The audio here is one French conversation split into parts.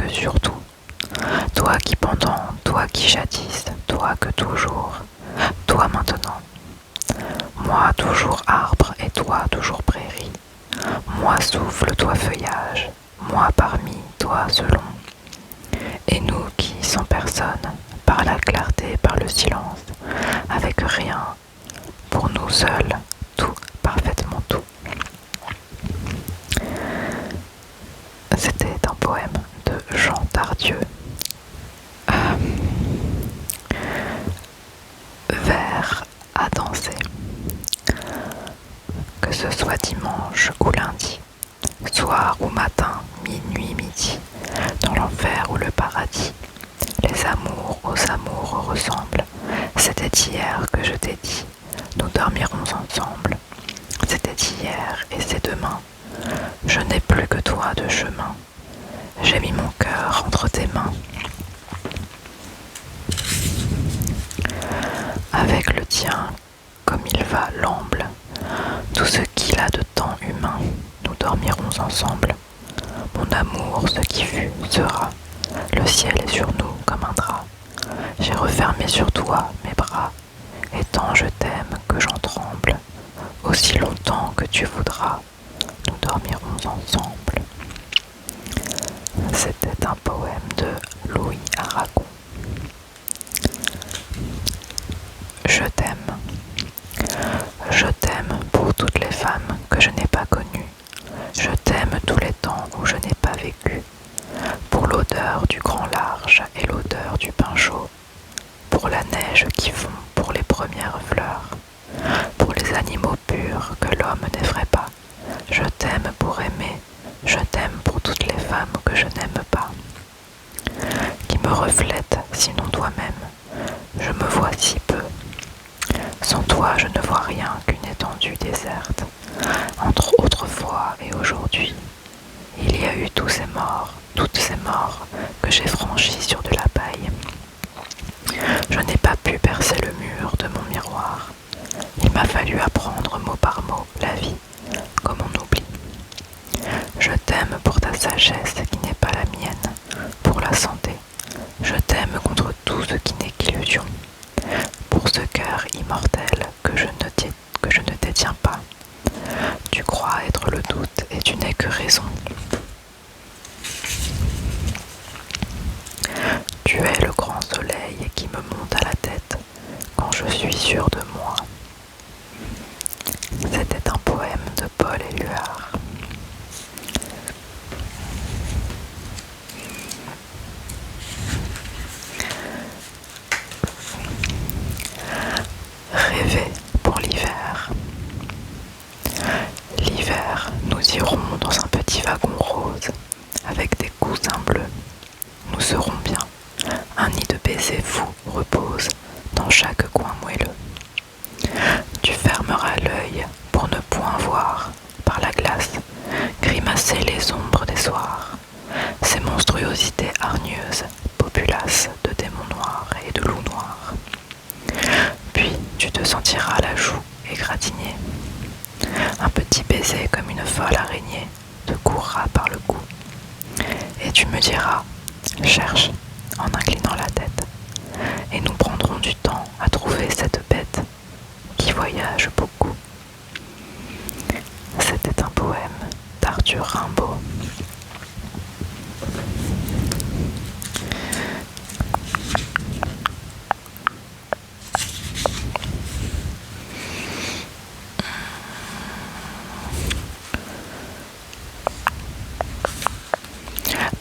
que surtout. Toi qui pendant, toi qui jadis, toi que toujours, toi maintenant. Moi toujours arbre et toi toujours prairie. Moi souffle, toi feuillage, moi parmi, toi selon. Et nous qui, sans personne, par la clarté, par le silence, avec rien, pour nous seuls, tout, parfaitement tout. C'était un poème de Jean Tardieu. Vers à danser. Que ce soit dimanche ou lundi, soir ou matin, minuit, midi, dans l'enfer ou le paradis, les amours aux amours ressemblent. C'était hier que je t'ai dit, nous dormirons ensemble. C'était hier et c'est demain. Je n'ai plus que toi de chemin. J'ai mis mon cœur entre tes mains. Avec le tien, comme il va l'amble, tout ce qu'il a de temps humain, nous dormirons ensemble. Mon amour, ce qui fut, sera. Le ciel est sur nous comme un drap. J'ai refermé sur toi mes bras, et tant je t'aime que j'en tremble. Aussi longtemps que tu voudras, nous dormirons ensemble. C'était un poème de Louis Aragon. Je t'aime. Je t'aime pour toutes les femmes que je n'ai pas connues. Je t'aime tous les temps où je n'ai pas vécu. Pour l'odeur du grand large et l'odeur du pain chaud. Pour la neige qui fond, pour les premières fleurs. Pour les animaux purs que l'homme n'effraie pas. Je t'aime pour aimer. Je t'aime pour toutes les femmes que je n'aime pas. Qui me reflètent, sinon toi-même. Je me vois si peu. Sans toi, je ne vois rien qu'une étendue déserte. Entre autrefois et aujourd'hui, il y a eu tous ces morts, toutes ces morts que j'ai franchies sur de la paille. Je n'ai pas pu percer le mur de mon miroir. Il m'a fallu apprendre mot par mot la vie, comme on oublie. Je t'aime pour ta sagesse qui n'est pas la mienne, pour la santé. Je t'aime contre tout ce qui n'est qu'illusion. Pour ce cœur immortel que je ne détiens pas. Tu crois être le doute et tu n'es que raison. Tu es le grand soleil qui me monte à la tête quand je suis sûr de moi. C'était un poème de Paul Éluard. Rêver pour l'hiver. L'hiver, nous irons dans un petit wagon rose avec des coussins bleus. Nous serons bien. Un nid de baisers fous repose dans chaque coin moelleux. Tu fermeras l'œil pour ne point voir, par la glace, grimacer les ombres des soirs, ces monstruosités hargneuses, populaces de démons noirs et de loups noirs. Puis tu te sentiras la joue égratignée. Un petit baiser comme une folle araignée te courra par le cou. Et tu me diras, cherche, en inclinant la tête, et nous prendrons du temps à trouver cette bête qui voyage beaucoup. C'était un poème d'Arthur Rimbaud.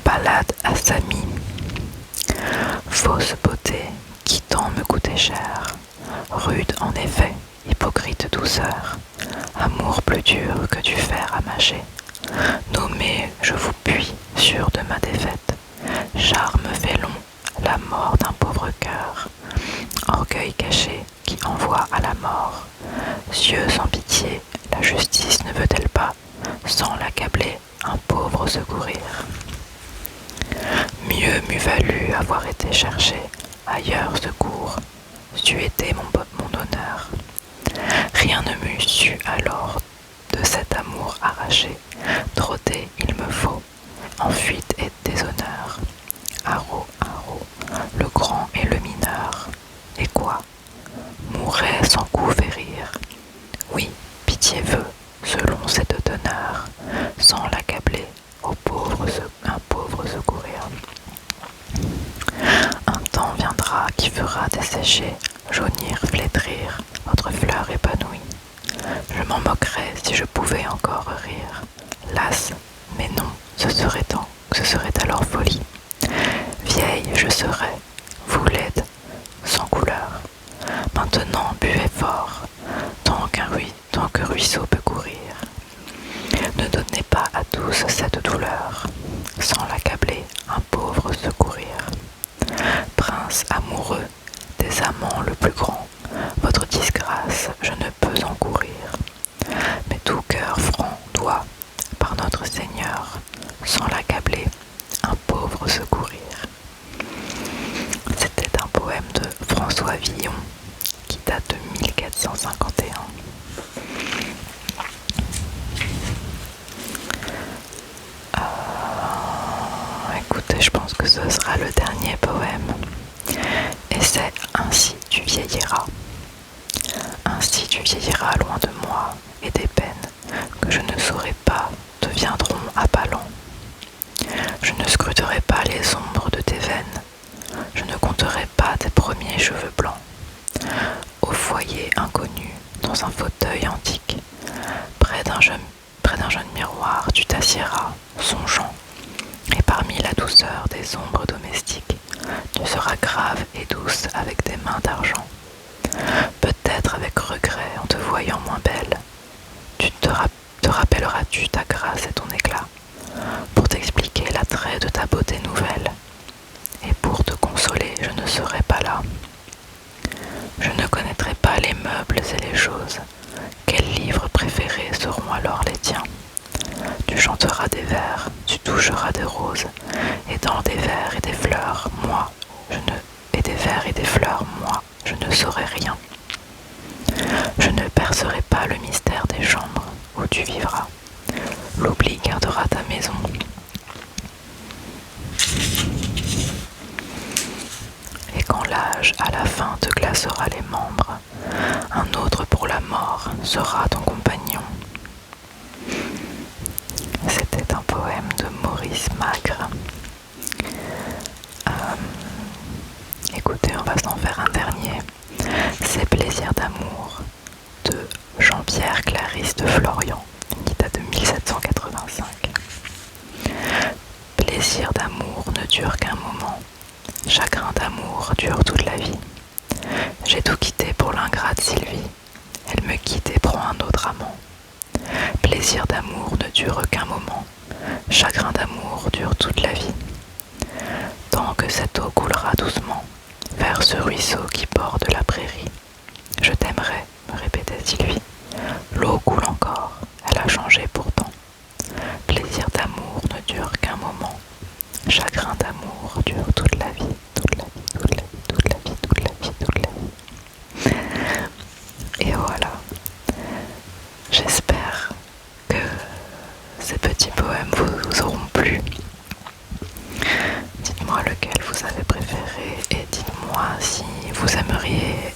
Ballade à Samy. Fausse beauté qui tant me coûtait cher, rude en effet, hypocrite douceur, amour plus dur que du fer à mâcher. Nommé, je vous puis, sûr de ma défaite, charme félon, la mort d'un pauvre cœur, orgueil caché qui envoie à la mort, cieux sans pitié, la justice ne veut-elle pas, sans l'accabler, un pauvre secourir. Mieux m'eût valu avoir été cherché ailleurs secours, c'eût été mon honneur. Rien ne m'eût su alors de cet amour arraché, trotter il me faut, en fuite et déshonneur. qui fera dessécher, jaunir, flétrir votre fleur épanouie. Je m'en moquerais si je pouvais encore rire. Las, mais non, ce serait alors folie. Vieille, je serais, vous laide, sans couleur. Maintenant, buvez fort, tant que ruisseau peut courir. Ne donnez pas à tous cette douleur, sans l'accabler, un pauvre secourir. Prince amoureux, des amants le plus grand, votre disgrâce je ne peux encourir. Mais tout cœur franc doit, par notre Seigneur, sans l'accabler, un pauvre secourir. C'était un poème de François Villon qui date de 1451. Écoutez, je pense que ce sera le dernier poème. Et c'est Ainsi tu vieilliras. Ainsi tu vieilliras loin de moi, et des peines que je ne saurais pas te viendront à pas lents. Je ne scruterai pas les ombres de tes veines, je ne compterai pas tes premiers cheveux blancs. Au foyer inconnu, dans un fauteuil antique, près d'un jeune miroir, tu t'assieras, songeant, et parmi la douceur des ombres domestiques, tu seras grave et douce avec des mains d'argent. Peut-être avec regret en te voyant moins belle, te rappelleras-tu ta grâce et ton éclat, pour t'expliquer l'attrait de ta beauté nouvelle, et pour te consoler, je ne serai pas là. Je ne connaîtrai pas les meubles et les choses, quels livres préférés seront alors les tiens? Tu chanteras des vers, tu toucheras des roses, et dans des vers et des fleurs, moi, je ne saurai rien. Je ne percerai pas le mystère des chambres où tu vivras. L'oubli gardera ta maison. Et quand l'âge à la fin te glacera les membres, un autre pour la mort sera ton compagnon. C'était un poème de Maurice Magre. Écoutez, on va s'en faire un dernier. C'est Plaisir d'amour de Jean-Pierre Clarisse de Florian, qui date de 1785. Plaisir d'amour ne dure qu'un moment, chagrin d'amour dure toute la vie. J'ai tout quitté pour l'ingrate Sylvie, elle me quitte et prend un autre amant. Plaisir d'amour ne dure qu'un moment, chagrin d'amour dure toute la vie. Tant que cette eau coulera doucement vers ce ruisseau qui borde la prairie, je t'aimerai, me répétait Sylvie. L'eau coule encore, elle a changé pourtant. Plaisir d'amour ne dure qu'un moment, chagrin d'amour dure toute la vie, toute la vie, toute la vie, toute la vie, toute la vie, toute la vie. Et voilà. J'espère que ces petits poèmes vous auront plu. Dites-moi lequel vous avez préféré et dites-moi si vous aimeriez